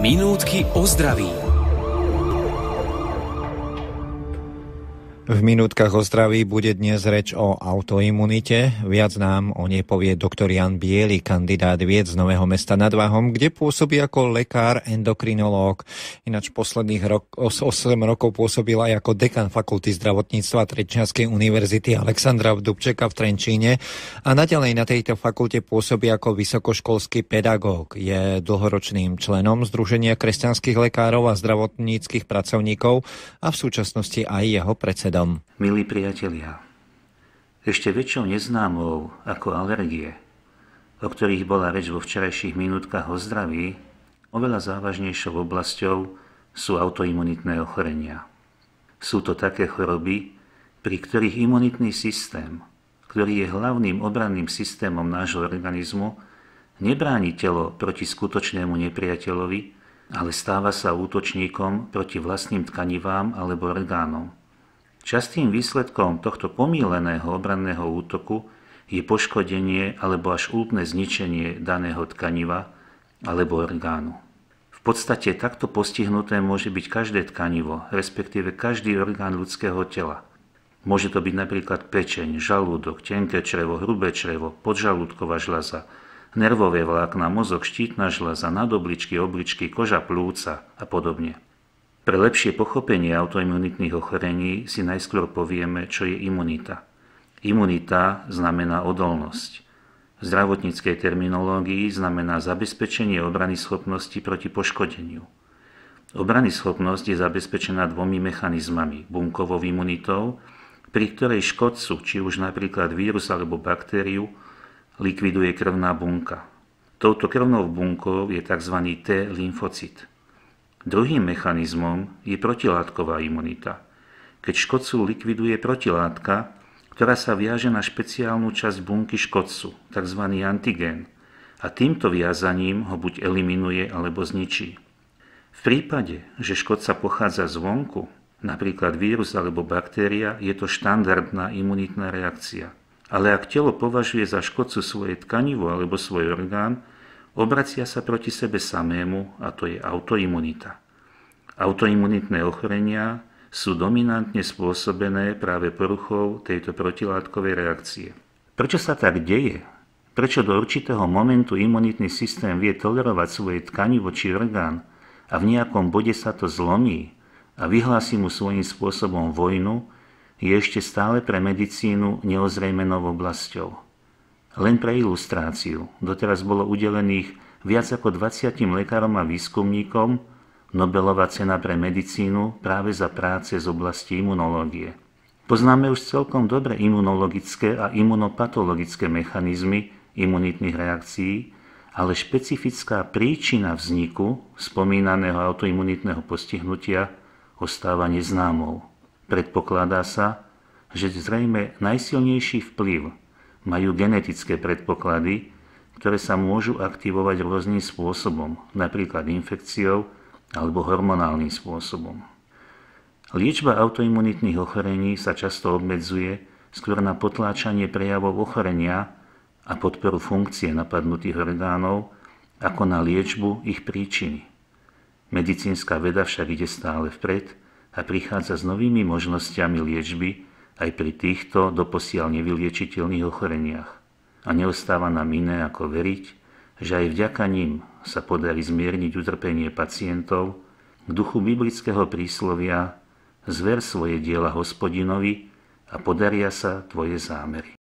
Minútky o zdraví. V minútkach o zdraví bude dnes reč o autoimunite. Viac nám o nej povie doktor Jan Biely, kandidát vied z Nového Mesta nad Váhom, kde pôsobí ako lekár endokrinológ. Ináč posledných 8 rokov pôsobil aj ako dekan fakulty zdravotníctva Trenčianskej univerzity Alexandra Dubčeka v Trenčíne a naďalej na tejto fakulte pôsobí ako vysokoškolský pedagóg. Je dlhoročným členom Združenia kresťanských lekárov a zdravotníckych pracovníkov a v súčasnosti aj jeho predsedom. Milí priatelia, ešte väčšou neznámou ako alergie, o ktorých bola reč vo včerajších minútkach o zdraví, oveľa závažnejšou oblasťou sú autoimunitné ochorenia. Sú to také choroby, pri ktorých imunitný systém, ktorý je hlavným obranným systémom nášho organizmu, nebráni telo proti skutočnému nepriateľovi, ale stáva sa útočníkom proti vlastným tkanivám alebo orgánom. Častým výsledkom tohto pomýleného obranného útoku je poškodenie alebo až úplné zničenie daného tkaniva alebo orgánu. V podstate takto postihnuté môže byť každé tkanivo, respektíve každý orgán ľudského tela. Môže to byť napríklad pečeň, žalúdok, tenké črevo, hrubé črevo, podžalúdková žľaza, nervové vlákna, mozog, štítna žľaza, nadobličky, obličky, koža, plúca a podobne. Pre lepšie pochopenie autoimunitných ochorení si najskôr povieme, čo je imunita. Imunita znamená odolnosť. V zdravotníckej terminológii znamená zabezpečenie obranyschopnosti proti poškodeniu. Obranyschopnosť je zabezpečená dvomi mechanizmami. Bunkovou imunitou, pri ktorej škodcu, či už napríklad vírus alebo baktériu, likviduje krvná bunka. Touto krvnou bunkou je tzv. T-lymfocit. Druhým mechanizmom je protilátková imunita, keď škodcu likviduje protilátka, ktorá sa viaže na špeciálnu časť bunky škodcu, tzv. Antigén, a týmto viazaním ho buď eliminuje alebo zničí. V prípade, že škodca pochádza zvonku, napríklad vírus alebo baktéria, je to štandardná imunitná reakcia. Ale ak telo považuje za škodcu svoje tkanivo alebo svoj orgán, obracia sa proti sebe samému a to je autoimunita. Autoimunitné ochorenia sú dominantne spôsobené práve poruchou tejto protilátkovej reakcie. Prečo sa tak deje? Prečo do určitého momentu imunitný systém vie tolerovať svoje tkanivo či orgán a v nejakom bode sa to zlomí a vyhlási mu svojím spôsobom vojnu, je ešte stále pre medicínu neozrejmenou oblasťou. Len pre ilustráciu, doteraz bolo udelených viac ako 20 lekárom a výskumníkom Nobelová cena pre medicínu práve za práce z oblasti imunológie. Poznáme už celkom dobre imunologické a imunopatologické mechanizmy imunitných reakcií, ale špecifická príčina vzniku spomínaného autoimunitného postihnutia ostáva neznámou. Predpokladá sa, že zrejme najsilnejší vplyv majú genetické predpoklady, ktoré sa môžu aktivovať rôznym spôsobom, napríklad infekciou alebo hormonálnym spôsobom. Liečba autoimunitných ochorení sa často obmedzuje skôr na potláčanie prejavov ochorenia a podporu funkcie napadnutých orgánov, ako na liečbu ich príčiny. Medicínska veda však ide stále vpred a prichádza s novými možnosťami liečby aj pri týchto doposiaľ nevyliečiteľných ochoreniach. A neostáva nám iné ako veriť, že aj vďaka nim sa podarí zmierniť utrpenie pacientov k duchu biblického príslovia: zver svoje diela Hospodinovi a podaria sa tvoje zámery.